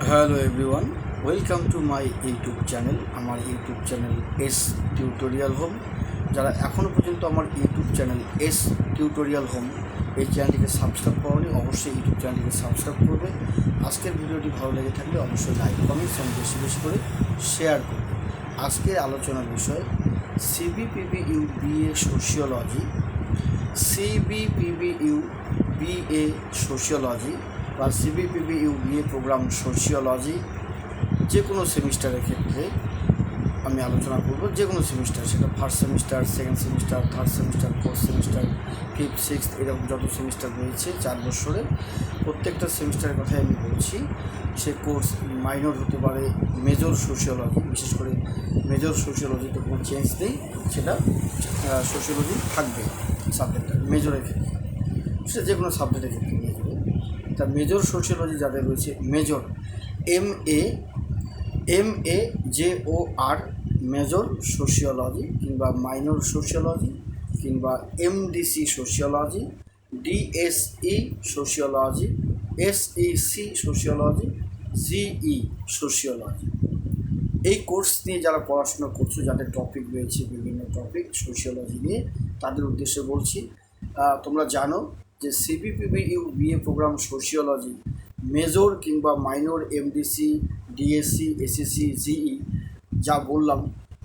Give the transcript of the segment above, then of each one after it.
Hello everyone, welcome to my YouTube channel. আমার YouTube channel S tutorial home. যারা এখনও পর্যন্ত আমার YouTube channel S tutorial home এই চ্যানেলটিকে সাবস্ক্রাইব করনি, অবশ্যই ইউটিউব চ্যানেলটিকে সাবস্ক্রাইব করবে। আজকের ভিডিওটি ভালো লেগে থাকলে অবশ্যই লাইক কমেন্টস এবং বেশি বেশি করে শেয়ার করবে। আজকের আলোচনার বিষয় সিবিপিবিইউ বিএ সোশিওলজি, সিবিপিবিইউ বিএ সোশিওলজি বা সিবিপিবিইউ বিএ প্রোগ্রাম সোশিওলজি যে কোনো সেমিস্টারের ক্ষেত্রে আমি আলোচনা করব। যে কোনো সেমিস্টার, সেটা first semester, second semester, third semester, fourth semester, fifth, sixth, এরকম যত সেমিস্টার রয়েছে 4 বছরে, প্রত্যেকটা সেমিস্টারের কথাই আমি বলছি। সে কোর্স মাইনর হতে পারে, মেজর সোশিওলজি, বিশেষ করে মেজর সোশিওলজিতে কোনো চেঞ্জ নেই, সেটা সোশিওলজি থাকবে সাবজেক্টটা মেজরের ক্ষেত্রে, সেটা যে কোনো সাবজেক্টের ক্ষেত্রে মেজরে। তা মেজর সোশিওলজি যাদের রয়েছে, major M A JOR major sociology, কিংবা মাইনর সোশিওলজি, কিংবা MDC sociology, DSE sociology, SEC sociology, GE sociology, এই কোর্স নিয়ে যারা পড়াশোনা করছো, যাদের টপিক রয়েছে বিভিন্ন টপিক সোশিওলজি নিয়ে, তাদের উদ্দেশ্যে বলছি। তোমরা জানো যে CBPBU BA programme sociology major কিংবা minor, MDC, DSC, SEC, GE যা বললাম,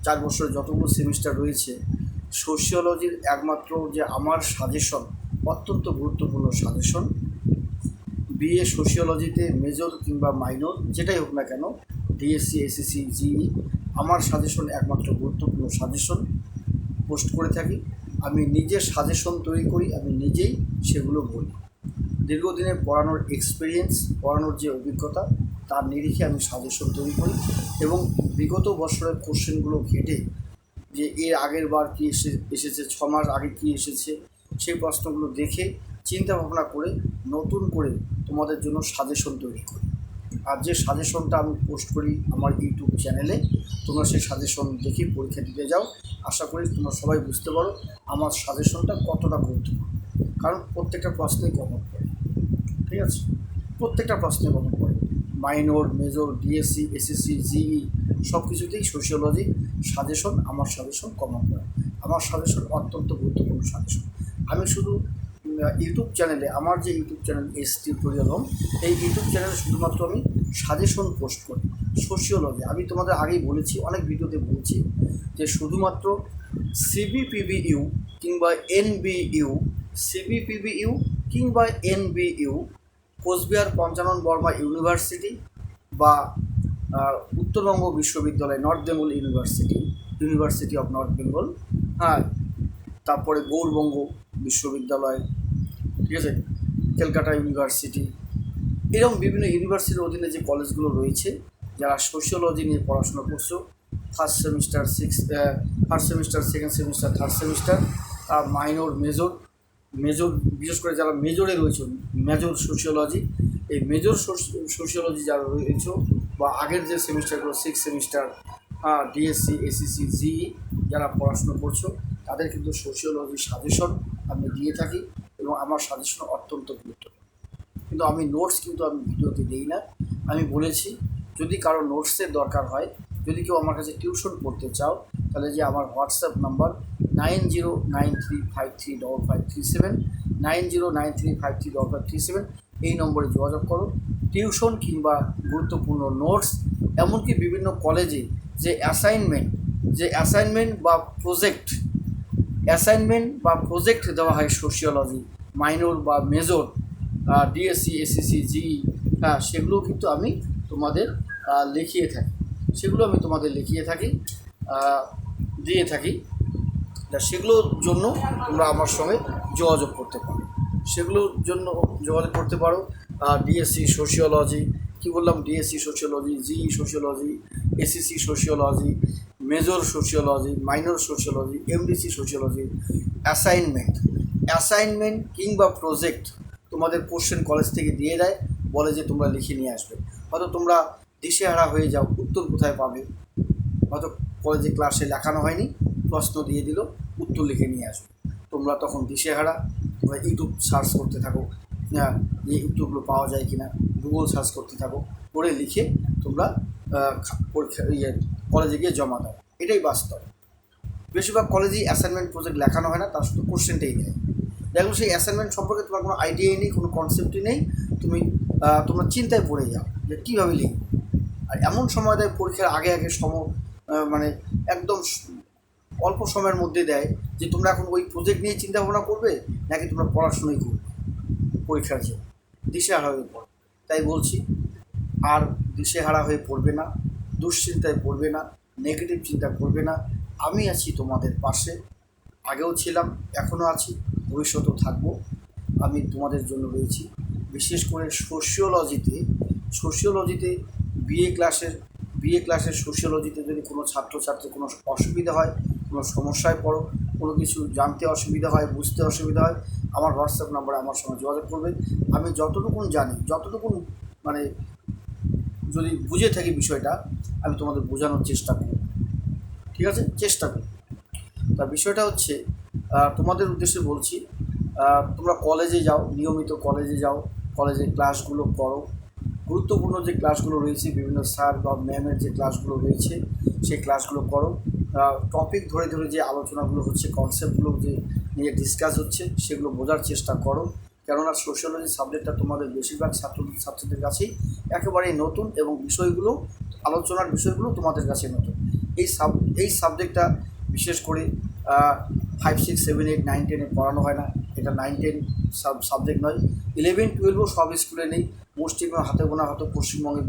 4 বছরে যতগুলো সেমিস্টার রয়েছে, সোশিওলজির একমাত্র যে আমার সাজেশন, অত্যন্ত গুরুত্বপূর্ণ সাজেশন, বিএ সোশিওলজিতে মেজর কিংবা মাইনর যেটাই হোক না কেন, DSC, SEC, GE, আমার সাজেশন একমাত্র গুরুত্বপূর্ণ সাজেশন পোস্ট করে থাকি। আমি নিজের সাজেশন তৈরি করি, আমি নিজেই সেগুলো বলি। দীর্ঘদিনের পড়ানোর এক্সপিরিয়েন্স, পড়ানোর যে অভিজ্ঞতা, তার নিরিখে আমি সাজেশন তৈরি করি এবং বিগত বছরের কোশ্চেনগুলো ঘেটে, যে এর আগের বার কী এসেছে, 6 মাস আগে কী এসেছে, সেই প্রশ্নগুলো দেখে চিন্তা ভাবনা করে নতুন করে তোমাদের জন্য সাজেশন তৈরি করি। আর যে সাজেশনটা আমি পোস্ট করি আমার ইউটিউব চ্যানেলে, তোমরা সেই সাজেশন দেখে পরীক্ষা দিতে যাও। আশা করি তোমরা সবাই বুঝতে পারো আমার সাজেশনটা কতটা গুরুত্বপূর্ণ, কারণ প্রত্যেকটা প্রশ্নেই কমন পড়ে। ঠিক আছে, প্রত্যেকটা প্রশ্নে কমন পড়ে, minor, major, DSC, SEC, GE সব কিছুতেই সোশিওলজি সাজেশন, আমার সাজেশন কমন পড়ে। আমার সাজেশন অত্যন্ত গুরুত্বপূর্ণ সাজেশন। আমি শুধু ইউটিউব চ্যানেলে, আমার যে YouTube channel S tutorial home, এই ইউটিউব চ্যানেলে শুধুমাত্র আমি সাজেশন পোস্ট করি সোশিওলজি। আমি তোমাদের আগেই বলেছি, অনেক ভিডিওতে বলেছি যে শুধুমাত্র সিবিপিবিইউ কিংবা NBU, সিবিপিবিইউ কিংবা NBU, কোচবিহার পঞ্চানন বর্মা ইউনিভার্সিটি বা উত্তরবঙ্গ বিশ্ববিদ্যালয়, north Bengal university of north Bengal, হ্যাঁ, তারপরে গৌরবঙ্গ বিশ্ববিদ্যালয়, ঠিক আছে, ক্যালকাটা ইউনিভার্সিটি, এরকম বিভিন্ন ইউনিভার্সিটির অধীনে যে কলেজগুলো রয়েছে, যারা সোশিওলজি নিয়ে পড়াশোনা করছো, first semester, second semester, third semester, minor, major, বিশেষ করে যারা মেজরে রয়েছে, মেজর সোশিওলজি, এই মেজর সোশিওলজি যারা রয়েছে, বা আগের যে সেমিস্টারগুলো 6 সেমিস্টার, DSC, SEC, GE যারা পড়াশুনো করছো, তাদের কিন্তু সোশিওলজির সাজেশন আমি দিয়ে থাকি এবং আমার সাজেশন অত্যন্ত গুরুত্বপূর্ণ। কিন্তু আমি নোটস কিন্তু আমি ভিডিওতে দিই না। আমি বলেছি, যদি কারো নোটসের দরকার হয়, যদি কেউ আমার কাছে টিউশন পড়তে চাও, তাহলে যে আমার হোয়াটসঅ্যাপ নাম্বার 9093535537, 9093535537, এই নম্বরে যোগাযোগ করো। টিউশন কিংবা গুরুত্বপূর্ণ নোটস, এমনকি বিভিন্ন কলেজে যে অ্যাসাইনমেন্ট বা প্রজেক্ট দেওয়া হয় সোশিওলজি, মাইনর বা মেজর, DSC, SEC, GE, হ্যাঁ, সেগুলো কিন্তু আমি তোমাদের লিখিয়ে থাকি, দিয়ে থাকি। সেগুলোর জন্য তোমরা আমার সঙ্গে যোগাযোগ করতে পারো। DSC সোশিওলজি, কী বললাম, DSC sociology, GE sociology, SEC sociology, major sociology, minor sociology, MDC sociology, assignment কিংবা প্রজেক্ট তোমাদের কোশ্চেন কলেজ থেকে দিয়ে দেয়, বলে যে তোমরা লিখে নিয়ে আসবে। হয়তো তোমরা দিশেহারা হয়ে যাও, উত্তর কোথায় পাবে, হয়তো কলেজে ক্লাসে লেখানো হয়নি, প্রশ্ন দিয়ে দিল, উত্তর লিখে নিয়ে আসবে। তোমরা তখন দিশেহারা, তোমরা ইউটিউব সার্চ করতে থাকো, যে উত্তরগুলো পাওয়া যায় কি না। গুগল সার্চ করতে থাকো, করে লিখে তোমরা পরীক্ষা কলেজে গিয়ে জমা দাও। এটাই বাস্তব। বেশিরভাগ কলেজেই অ্যাসাইনমেন্ট প্রজেক্ট লেখানো হয় না, তার শুধু কোশ্চেনটাই দেয়। দেখো সেই অ্যাসাইনমেন্ট সম্পর্কে তোমার কোনো আইডিয়াই নেই, কোনো কনসেপ্টই নেই, তোমরা চিন্তায় পড়ে যাও যে কীভাবে লিখবো। আর এমন সময় দেয় পরীক্ষার আগে মানে একদম অল্প সময়ের মধ্যে দেয় যে তোমরা এখন ওই প্রজেক্ট নিয়ে চিন্তা ভাবনা করবে নাকি তোমরা পড়াশোনাই করবে পরীক্ষার জন্য, দিশেহারা হয়ে পড়ো। তাই বলছি আর দিশেহারা হয়ে পড়বে না, দুশ্চিন্তায় পড়বে না, নেগেটিভ চিন্তা করবে না। আমি আছি তোমাদের পাশে, আগেও ছিলাম, এখনও আছি, ভবিষ্যতেও থাকবো। আমি তোমাদের জন্য রয়েছি। বিশেষ করে সোশিওলজিতে বিএ ক্লাসের সোশিওলজিতে যদি কোনো ছাত্রছাত্রীর কোনো অসুবিধা হয়, কোনো সমস্যায় পড়ো, কোনো কিছু জানতে অসুবিধা হয়, বুঝতে অসুবিধা হয়, আমার হোয়াটসঅ্যাপ নাম্বারে আমার সঙ্গে যোগাযোগ করবে। আমি যতটুকুন জানি, যতটুকুন মানে যদি বুঝে থাকি বিষয়টা, আমি তোমাদের বোঝানোর চেষ্টা করি, ঠিক আছে? চেষ্টা করি। তা বিষয়টা হচ্ছে তোমাদের উদ্দেশ্যে বলছি, তোমরা কলেজে যাও, নিয়মিত কলেজে যাও, কলেজে ক্লাসগুলো করো। গুরুত্বপূর্ণ যে ক্লাসগুলো রয়েছে, বিভিন্ন স্যার বা ম্যামের যে ক্লাসগুলো রয়েছে সেই ক্লাসগুলো করো। টপিক ধরে ধরে যে আলোচনাগুলো হচ্ছে, কনসেপ্টগুলো যে নিয়ে ডিসকাস হচ্ছে, সেগুলো বোঝার চেষ্টা করো। কেননা সোশ্যালজি সাবজেক্টটা তোমাদের বেশিরভাগ ছাত্রদের কাছেই একেবারেই নতুন, এবং আলোচনার বিষয়গুলো তোমাদের কাছে নতুন। এই সাবজেক্টটা বিশেষ করে 5, 6, 7, 8, 9, 10-এ পড়ানো হয় না। এটা 9, 10 সাবজেক্ট নয়। 11, 12ও সব স্কুলে নেই। মুষ্টিমেয় হাতে গোনা হয়তো পশ্চিমবঙ্গের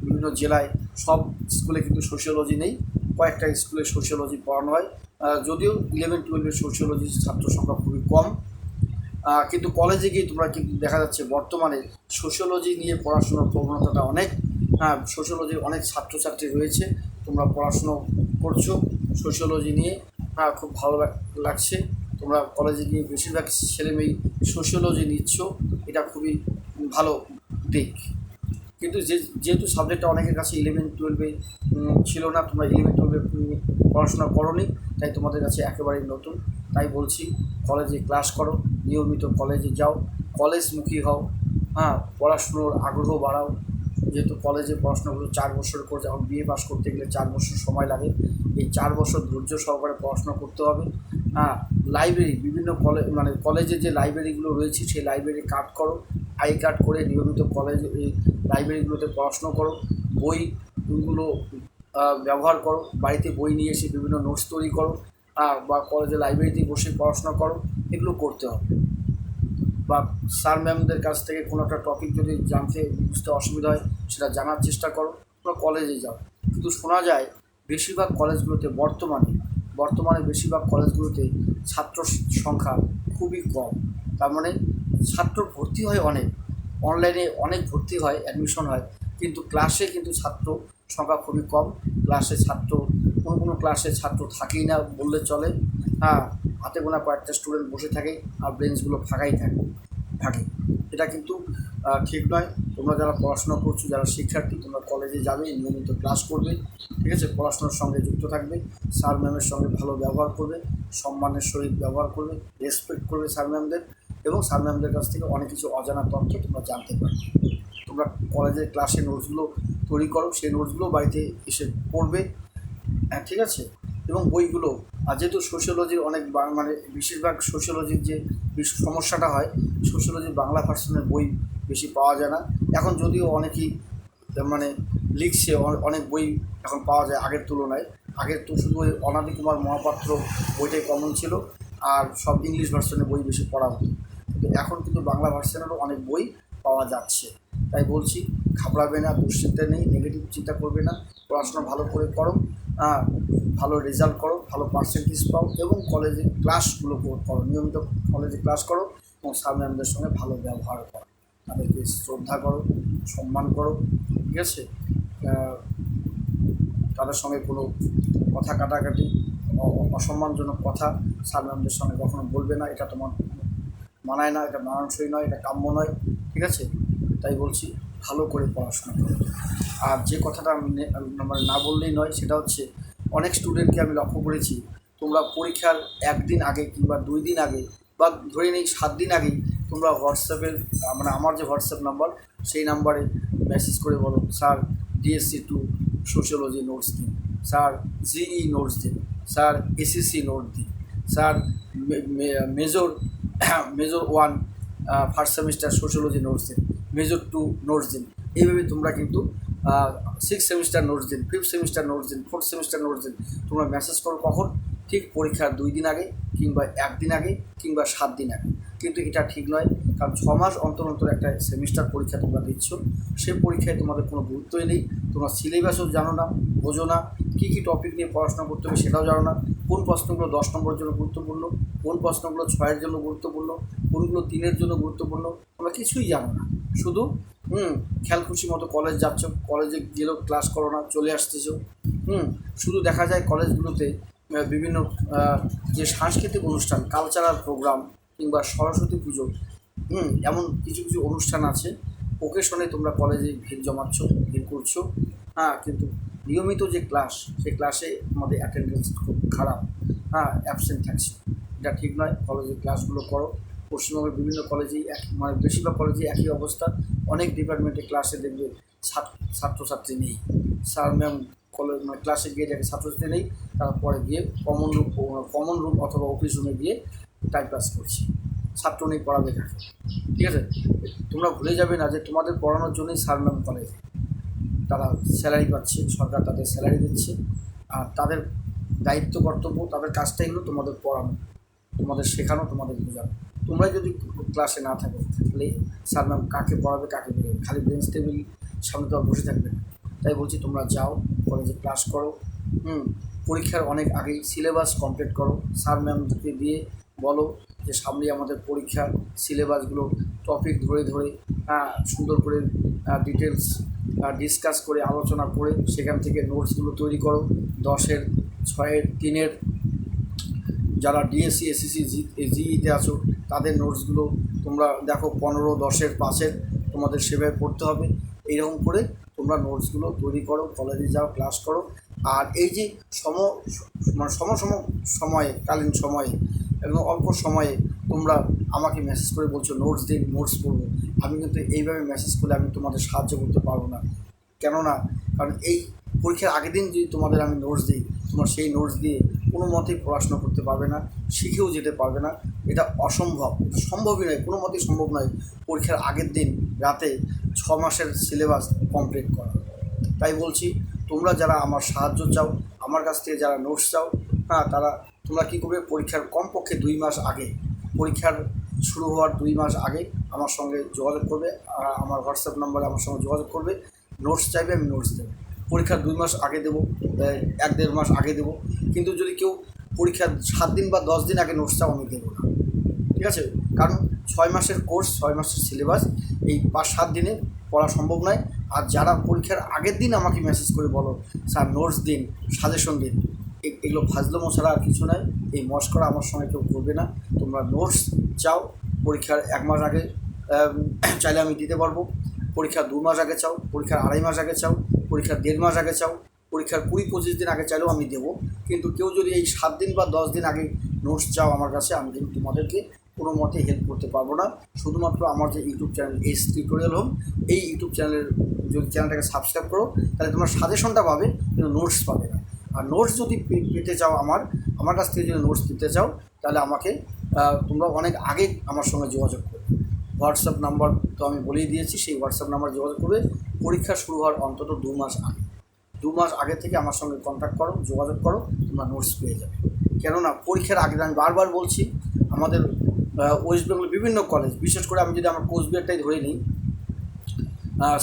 বিভিন্ন জেলায় সব স্কুলে কিন্তু সোশিওলজি নেই, কয়েকটা স্কুলে সোশিওলজি পড়ানো হয়। যদিও 11, 12-এর সোশিওলজির ছাত্র সংখ্যা খুবই কম, কিন্তু কলেজে গিয়ে তোমরা কিন্তু দেখা যাচ্ছে বর্তমানে সোশিওলজি নিয়ে পড়াশোনার প্রবণতাটা অনেক, সোশিওলজির অনেক ছাত্রছাত্রী রয়েছে, তোমরা পড়াশুনো করছো সোশিওলজি নিয়ে, খুব ভালো লাগছে। তোমরা কলেজে গিয়ে বেশিরভাগ ছেলেমেয়েই সোশিওলজি নিচ্ছ, এটা খুবই ভালো দিক। কিন্তু যেহেতু সাবজেক্টটা অনেকের কাছে 11, 12-এ ছিল না, তোমরা 11, 12-এ পড়াশোনা করোনি, তাই তোমাদের কাছে একেবারেই নতুন। তাই বলছি কলেজে ক্লাস করো, নিয়মিত কলেজে যাও, কলেজমুখী হও, পড়াশুনোর আগ্রহ বাড়াও। যেহেতু কলেজে পড়াশোনাগুলো 4 বছর করে, যখন বিএ পাস করতে গেলে 4 বছর সময় লাগে, এই 4 বছর ধৈর্য সহকারে পড়াশোনা করতে হবে। লাইব্রেরি, বিভিন্ন কলেজে যে লাইব্রেরিগুলো রয়েছে সেই লাইব্রেরি কার্ড করো, আই কার্ড করে নিয়মিত এই লাইব্রেরিগুলোতে পড়াশুনো করো, বইগুলো ব্যবহার করো, বাড়িতে বই নিয়ে এসে বিভিন্ন নোটস তৈরি করো, বা কলেজে লাইব্রেরিতে বসে পড়াশোনা করো, এগুলো করতে হবে। বা স্যার ম্যামদের কাছ থেকে কোনো একটা টপিক যদি বুঝতে অসুবিধা হয়, সেটা জানার চেষ্টা করো, তোমরা কলেজে যাও। কিন্তু শোনা যায় বেশিরভাগ কলেজগুলোতে বর্তমানে বেশিরভাগ কলেজগুলোতে ছাত্র সংখ্যা খুবই কম। তার মানে ছাত্র ভর্তি হয় অনেক, অনলাইনে অনেক ভর্তি হয়, অ্যাডমিশন হয়, কিন্তু ক্লাসে কিন্তু ছাত্র সংখ্যা খুবই কম। কোনো ক্লাসে ছাত্র থাকেই না বললে চলে। হাতে গোনা কয়েকটা স্টুডেন্ট বসে থাকে আর বেঞ্চগুলো ফাঁকাই থাকে। এটা কিন্তু ঠিক নয়। তোমরা যারা পড়াশোনা করছো, যারা শিক্ষার্থী, তোমরা কলেজে যাবে, নিয়মিত ক্লাস করবে, ঠিক আছে? পড়াশোনার সঙ্গে যুক্ত থাকবে, স্যার ম্যামের সঙ্গে ভালো ব্যবহার করবে, সম্মানের সহিত ব্যবহার করবে, রেসপেক্ট করবে স্যার ম্যামদের, এবং স্যার ম্যামদের কাছ থেকে অনেক কিছু অজানা তথ্য তোমরা জানতে পারবে। তোমরা কলেজের ক্লাসে নোটসগুলো তৈরি করো, সেই নোটসগুলো বাড়িতে এসে পড়বে, ঠিক আছে? এবং বইগুলো, যেহেতু সোশিওলজির অনেক বেশিরভাগ সোশিওলজির যে সমস্যাটা হয়, সোশিওলজির বাংলা ভার্সনের বই বেশি পাওয়া যায় না এখন, যদিও অনেকেই লিখছে, অনেক বই এখন পাওয়া যায় আগের তুলনায়। আগের তো শুধু ওই অনাদি কুমার মহাপাত্র বইটাই কমন ছিল, আর সব ইংলিশ ভার্সনের বই বেশি পড়া হতো। কিন্তু এখন কিন্তু বাংলা ভার্সনেরও অনেক বই পাওয়া যাচ্ছে। তাই বলছি, ঘাবড়াবে না, দুশ্চিন্তা নেই, নেগেটিভ চিন্তা করবে না, পড়াশোনা ভালো করে করো, ভালো রেজাল্ট করো, ভালো পার্সেন্টেজ পাও, এবং কলেজে ক্লাসগুলো করো, নিয়মিত কলেজে ক্লাস করো, এবং স্যার ম্যামদের সঙ্গে ভালো ব্যবহার করো, তাদেরকে শ্রদ্ধা করো, সম্মান করো, ঠিক আছে? তাদের সঙ্গে কোনো কথা কাটাকাটি, অসম্মানজনক কথা স্যার ম্যামদের সঙ্গে কখনো বলবে না, এটা তোমার মানায় না, এটা মানানসই নয়, এটা কাম্য নয়, ঠিক আছে? তাই বলছি ভালো করে পড়াশোনা করো। আর যে কথাটা আমি না বললেই নয়, সেটা হচ্ছে অনেক স্টুডেন্টকে আমি লক্ষ্য করেছি, তোমরা পরীক্ষার 1 দিন আগে কিংবা 2 দিন আগে, বা ধরে নেই 7 দিন আগেই তোমরা হোয়াটসঅ্যাপের মানে আমার যে হোয়াটসঅ্যাপ নাম্বার সেই নাম্বারে মেসেজ করে বলো স্যার DSC2 সোশিওলজি নোটস দিন, স্যার জিই নোটস দিন, স্যার এসএসসি নোট দিন, sir major major 1 first semester sociology notes দিন, মেজর 2 নোটস দিন। এইভাবে তোমরা কিন্তু 6 সেমিস্টার নোটস দিন, 5th সেমিস্টার নোটস দিন, 4th সেমিস্টার নোটস দিন। তোমরা মেসেজ করো কখন? ঠিক পরীক্ষার 2 দিন আগে কিংবা 1 দিন আগে কিংবা 7 দিন আগে। কিন্তু এটা ঠিক নয়, কারণ 6 মাস অন্তর অন্তর একটা সেমিস্টার পরীক্ষা তোমরা দিচ্ছ, সেই পরীক্ষায় তোমাদের কোনো গুরুত্বই নেই। তোমরা সিলেবাসও জানো না, বোঝো না, কী কী টপিক নিয়ে পড়াশোনা করতে হবে সেটাও জানো না, কোন প্রশ্নগুলো 10 নম্বরের জন্য গুরুত্বপূর্ণ, কোন প্রশ্নগুলো 6-এর জন্য গুরুত্বপূর্ণ, কোনগুলো 3-এর জন্য গুরুত্বপূর্ণ, তোমরা কিছুই জানো না। শুধু খেয়াল খুশি মতো কলেজ যাচ্ছ, কলেজে গেলেও ক্লাস করো না, চলে আসতেছো। শুধু দেখা যায় কলেজগুলোতে বিভিন্ন যে সাংস্কৃতিক অনুষ্ঠান, কালচারাল প্রোগ্রাম কিংবা সরস্বতী পুজো, এমন কিছু কিছু অনুষ্ঠান আছে, ওকেশনে তোমরা কলেজে ভিড় জমাচ্ছ, ভিড় করছো, কিন্তু নিয়মিত যে ক্লাস, সেই ক্লাসে আমাদের অ্যাটেন্ডেন্স খুব খারাপ, অ্যাবসেন্ট থাকছে। এটা ঠিক নয়। কলেজের ক্লাসগুলো করো। পশ্চিমবঙ্গের বিভিন্ন কলেজেই মানে বেশিরভাগ কলেজেই একই অবস্থা। অনেক ডিপার্টমেন্টে ক্লাসে দেখবে ছাত্রছাত্রী নেই, স্যার ম্যাম কলেজ মানে ক্লাসে গিয়ে দেখে ছাত্রছাত্রী নেই, তারপরে গিয়ে কমন রুম অথবা অফিস রুমে গিয়ে টাইম পাস করছে। ছাত্র নেই, পড়াবে কাকে? ঠিক আছে, তোমরা ভুলে যাবে না যে তোমাদের পড়ানোর জন্যই স্যার ম্যাম কলেজে, তারা স্যালারি পাচ্ছে, সরকার তাদের স্যালারি দিচ্ছে, আর তাদের দায়িত্ব কর্তব্য, তাদের কাজটাই হলো তোমাদের পড়ানো, তোমাদের শেখানো, তোমাদের বোঝানো। তোমরা যদি ক্লাসে না থাকো তাহলে স্যার ম্যাম কাকে পড়াবে, কাকে বোঝাবে? খালি বেঞ্চ টেবিল সামনে তো আর বসে থাকবে না। তাই বলছি তোমরা যাও, কলেজে ক্লাস করো, পরীক্ষার অনেক আগেই সিলেবাস কমপ্লিট করো। স্যার ম্যামকে দিয়ে বলো যে সামনেই আমাদের পরীক্ষা, সিলেবাসগুলো টপিক ধরে ধরে সুন্দর করে ডিটেলস ডিসকাস করে, আলোচনা করে সেখান থেকে নোটসগুলো তৈরি করো। 10-এর, 6-এর, 3-এর, যারা ডিএসসি এসএসসি জিইতে আছো তাদের নোটসগুলো তোমরা দেখো, 15, 10-এর, 5-এর তোমাদের সেভাবে পড়তে হবে। এইরকম করে তোমরা নোটসগুলো তৈরি করো, কলেজে যাও, ক্লাস করো। আর এই যে কালীন সময়ে এবং অল্প সময়ে তোমরা আমাকে মেসেজ করে বলছো নোটস দিন, নোটস পড়বো, আমি কিন্তু এইভাবে মেসেজ করলে আমি তোমাদের সাহায্য করতে পারবো না। কেননা কারণ এই পরীক্ষার আগের দিন যদি তোমাদের আমি নোটস দিই, তোমরা সেই নোটস দিয়ে কোনো মতেই পড়াশোনা করতে পারবে না, শিখেও যেতে পারবে না। এটা অসম্ভব, সম্ভবই নয়, কোনো মতেই সম্ভব নয় পরীক্ষার আগের দিন রাতে 6 মাসের সিলেবাস কমপ্লিট করা। তাই বলছি, তোমরা যারা আমার সাহায্য চাও, আমার কাছ থেকে যারা নোটস চাও, তোমরা কী করবে? পরীক্ষার কমপক্ষে 2 মাস আগে, পরীক্ষার শুরু হওয়ার 2 মাস আগে আমার সঙ্গে যোগাযোগ করবে, আমার হোয়াটসঅ্যাপ নাম্বারে আমার সঙ্গে যোগাযোগ করবে। নোটস চাইবে, আমি নোটস দেবো। পরীক্ষার 2 মাস আগে দেবো, 1-1.5 মাস আগে দেবো। কিন্তু যদি কেউ পরীক্ষার 7 দিন বা 10 দিন আগে নোটস চাও, আমি দেবো না। ঠিক আছে, কারণ 6 মাসের কোর্স, 6 মাসের সিলেবাস, এই 5-7 দিনে পড়া সম্ভব নয়। আর যারা পরীক্ষার আগের দিন আমাকে মেসেজ করে বলো স্যার নোটস দিন, সাজেশন দিন, এগুলো ফাজলামো ছাড়া আর কিছু নয়। এই মশকরা আমার সঙ্গে কেউ করবে না। তোমরা নোটস চাও, পরীক্ষার 1 মাস আগে চাইলে আমি দিতে পারবো। পরীক্ষার 2 মাস আগে চাও, পরীক্ষার 2.5 মাস আগে চাও, পরীক্ষার 1.5 মাস আগে চাও, পরীক্ষার 20-25 দিন আগে চাইলেও আমি দেবো। কিন্তু কেউ যদি এই 7 দিন বা 10 দিন আগে নোটস চাও আমার কাছে, আমি কিন্তু তোমাদেরকে কোনো মতে হেল্প করতে পারবো না। শুধুমাত্র আমার যে YouTube channel S tutorial home, এই ইউটিউব যদি চ্যানেলটাকে সাবস্ক্রাইব করো, তাহলে তোমরা সাজেশনটা পাবে, কিন্তু নোটস পাবে না। আর নোটস যদি পেতে চাও, আমার কাছ থেকে যদি নোটস দিতে চাও, তাহলে আমাকে তোমরা অনেক আগে আমার সঙ্গে যোগাযোগ করবে। হোয়াটসঅ্যাপ নাম্বার তো আমি বলেই দিয়েছি, সেই হোয়াটসঅ্যাপ নাম্বার যোগাযোগ করবে। পরীক্ষা শুরু হওয়ার অন্তত 2 মাস আগে, 2 মাস আগে থেকে আমার সঙ্গে কন্ট্যাক্ট করো, যোগাযোগ করো, তোমরা নোটস পেয়ে যাবে। কেননা পরীক্ষার আগে, আমি বারবার বলছি, আমাদের ওয়েস্ট বেঙ্গলের বিভিন্ন কলেজ, বিশেষ করে আমি যদি আমার কোচবিহারটাই ধরে নিই,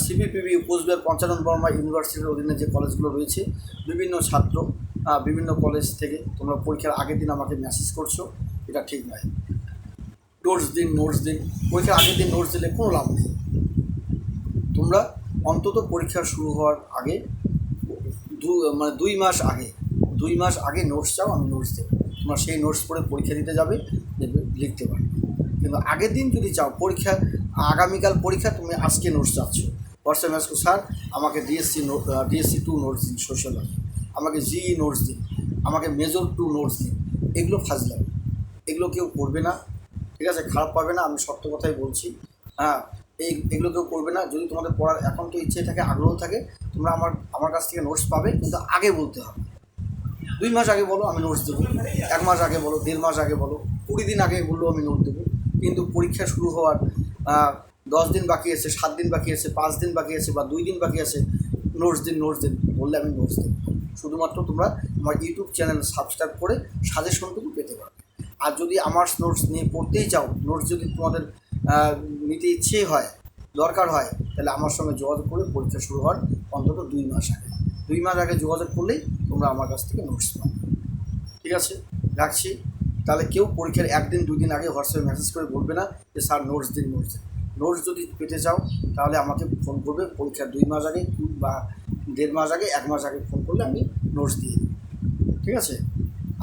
সিবিপিবি কোচবিহার পঞ্চানন বর্মা ইউনিভার্সিটির অধীনে যে কলেজগুলো রয়েছে, বিভিন্ন ছাত্র বিভিন্ন কলেজ থেকে তোমরা পরীক্ষার আগের দিন আমাকে মেসেজ করছো, এটা ঠিক নয়। নোটস দিন, নোটস দিন, পরীক্ষার আগের দিন নোটস দিলে কোনো লাভ নেই। তোমরা অন্তত পরীক্ষা শুরু হওয়ার আগে 2 মাস আগে, 2 মাস আগে নোটস চাও, আমি নোটস দেবো। তোমরা সেই নোটস পড়ে পরীক্ষা দিতে যাবে, লিখতে পারবে। কিন্তু আগের দিন যদি চাও, পরীক্ষা আগামীকাল পরীক্ষা, তুমি আজকে নোটস চাচ্ছ, হোয়াটসঅ্যাপ মেসেজ করো স্যার আমাকে DSC2 নোটস দিন, সোশ্যালজি, আমাকে জিই নোটস দিন, আমাকে মেজর 2 নোটস দিন। এগুলো ফাজলামি, এগুলো কেউ করবে না। ঠিক আছে? খারাপ পাবে না, আমি সত্য কথাই বলছি। হ্যাঁ, এগুলো কেউ করবে না। যদি তোমাদের পড়ার এখন তো ইচ্ছে থাকে, আগ্রহ থাকে, তোমরা আমার কাছ থেকে নোটস পাবে, কিন্তু আগে বলতে হবে। 2 মাস আগে বলো, আমি নোটস দেবো। 1 মাস আগে বলো, 1.5 মাস আগে বলো, 20 দিন আগে বললেও আমি নোট দেবো। কিন্তু পরীক্ষা শুরু হওয়ার 10 দিন বাকি আছে, 7 দিন বাকি আছে, 5 দিন বাকি আছে, বা 2 দিন বাকি আছে, নোটস দিন বললে আমি নোটস দেবো। শুধুমাত্র তোমরা আমার ইউটিউব চ্যানেল সাবস্ক্রাইব করে সাজেশনটুকু পেতে পারো। আর যদি আমার নোটস নিয়ে পড়তেই চাও, নোটস যদি তোমাদের নিতে ইচ্ছে হয়, দরকার হয়, তাহলে আমার সঙ্গে যোগাযোগ করে পরীক্ষা শুরু হওয়ার অন্তত 2 মাস আগে 2 মাস আগে যোগাযোগ করলেই তোমরা আমার কাছ থেকে নোটস পাবে। ঠিক আছে, রাখছি। তাহলে কেউ পরীক্ষার 1 দিন 2 দিন আগে হোয়াটসঅ্যাপে মেসেজ করে বলবে না যে স্যার নোটস দিন। নোটস যদি পেতে চাও তাহলে আমাকে ফোন করবে পরীক্ষার 2 মাস আগে বা 1.5 মাস আগে, 1 মাস আগে ফোন করলে আমি নোটস দিয়ে দিই। ঠিক আছে?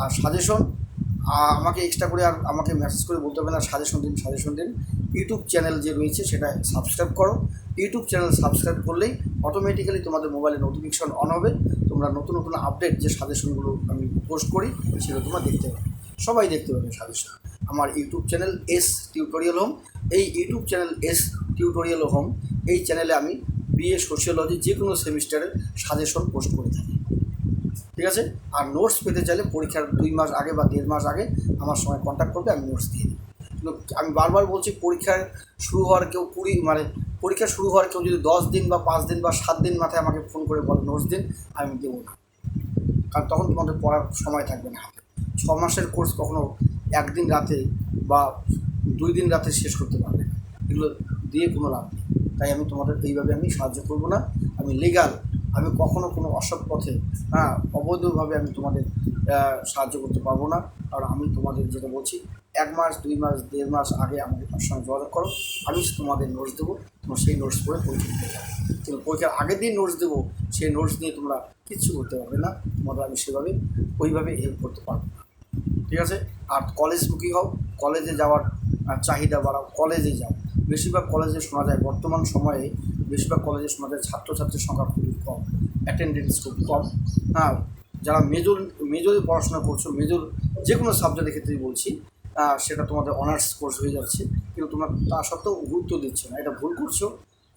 আর সাজেশন আমাকে এক্সট্রা করে আর আমাকে মেসেজ করে বলতে হবে না সাজেশন দিন। ইউটিউব চ্যানেল যে রয়েছে সেটা সাবস্ক্রাইব করো। ইউটিউব চ্যানেল সাবস্ক্রাইব করলেই অটোমেটিক্যালি তোমাদের মোবাইলে নোটিফিকেশন অন হবে। তোমরা নতুন নতুন আপডেট যে সাজেশনগুলো আমি পোস্ট করি সেগুলো তোমরা দেখতে পাবে, সবাই দেখতে পাবে সাজেশন। আমার YouTube channel S tutorial home, এই YouTube channel S tutorial home, এই চ্যানেলে আমি বিএ সোশিওলজি যে কোনো সেমিস্টারের সাজেশন পোস্ট করে থাকি। ঠিক আছে? আর নোটস পেতে চাইলে পরীক্ষার 2 মাস আগে বা 1.5 মাস আগে আমার সঙ্গে কন্ট্যাক্ট করবে, আমি নোটস দিয়ে দিই। কিন্তু আমি বারবার বলছি, পরীক্ষা শুরু হওয়ার কেউ যদি 10 দিন বা 5 দিন বা 7 দিন মাথায় আমাকে ফোন করে বলে নোটস দিন, আমি দেবো না। কারণ তখন তোমাদের পড়ার সময় থাকবে না। 6 মাসের কোর্স কখনো 1 দিন রাতে বা 2 দিন রাতে শেষ করতে পারবে না। এগুলো দিয়ে কোনো লাভ নেই। তাই আমি তোমাদের এইভাবে আমি সাহায্য করবো না। আমি লিগাল, আমি কখনো কোনো অসৎ পথে অবৈধভাবে আমি তোমাদের সাহায্য করতে পারবো না। কারণ আমি তোমাদের যেটা বলছি, 1 মাস 2 মাস 1.5 মাস আগে আমাদের তার সঙ্গে যোগাযোগ করো, আমি তোমাদের নোটস দেবো, তোমরা সেই নোটস পড়ে পরীক্ষা দিতে যাবে। কিন্তু পরীক্ষার আগের দিন নোটস দেবো, সেই নোটস নিয়ে তোমরা কিচ্ছু করতে পারবে না। তোমাদের আমি ওইভাবে হেল্প করতে পারবো না। ঠিক আছে? আর কলেজমুখী হও, কলেজে যাওয়ার চাহিদা বাড়াও, কলেজে যাও। বেশিরভাগ কলেজে শোনা যায়, বর্তমান সময়ে বেশিরভাগ কলেজে শোনা যায় ছাত্রছাত্রীর সংখ্যা খুবই কম, অ্যাটেন্ডেন্স খুব কম। যারা মেজরে পড়াশোনা করছো, মেজর যে কোনো সাবজেক্টের ক্ষেত্রেই বলছি, সেটা তোমাদের অনার্স কোর্স হয়ে যাচ্ছে, কিন্তু তোমরা তা সত্ত্বেও গুরুত্ব দিচ্ছ না, এটা ভুল করছো।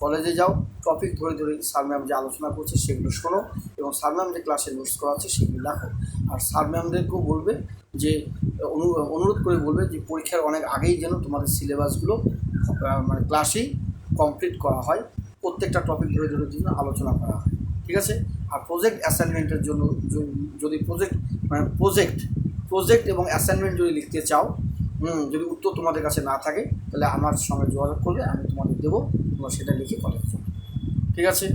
কলেজে যাও, টপিক ধরে স্যার ম্যাম যে আলোচনা করছে সেগুলো শোনো, এবং স্যার ম্যাম যে ক্লাসে নোটস করা আছে সেগুলো লেখো। আর স্যার ম্যামদেরকেও বলবে যে অনুরোধ করে বলবে যে পরীক্ষার অনেক আগেই যেন তোমাদের সিলেবাসগুলো ক্লাসেই কমপ্লিট করা হয়, প্রত্যেকটা টপিক ধরে জন্য আলোচনা করা হয়। ঠিক আছে? আর প্রজেক্ট অ্যাসাইনমেন্টের জন্য যদি প্রজেক্ট এবং অ্যাসাইনমেন্ট যদি লিখতে চাও, যদি উত্তর তোমাদের কাছে না থাকে, তাহলে আমার সঙ্গে যোগাযোগ করলে আমি তোমাদের দেবো, তোমরা সেটা লিখে কলেজে যাও। ঠিক আছে?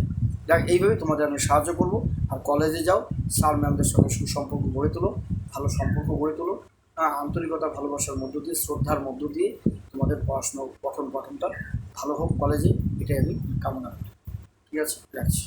দেখ, এইভাবে তোমাদের আমি সাহায্য করব। আর কলেজে যাও, স্যার ম্যামদের সঙ্গে সুসম্পর্ক গড়ে তোলো, ভালো সম্পর্ক গড়ে তোলো, আন্তরিকতা ভালোবাসার মধ্য দিয়ে, শ্রদ্ধার মধ্য দিয়ে তোমাদের পড়াশোনা পঠনটা ভালো হোক কলেজে, এটাই আমি কামনা করি। ঠিক আছে? রাখছি।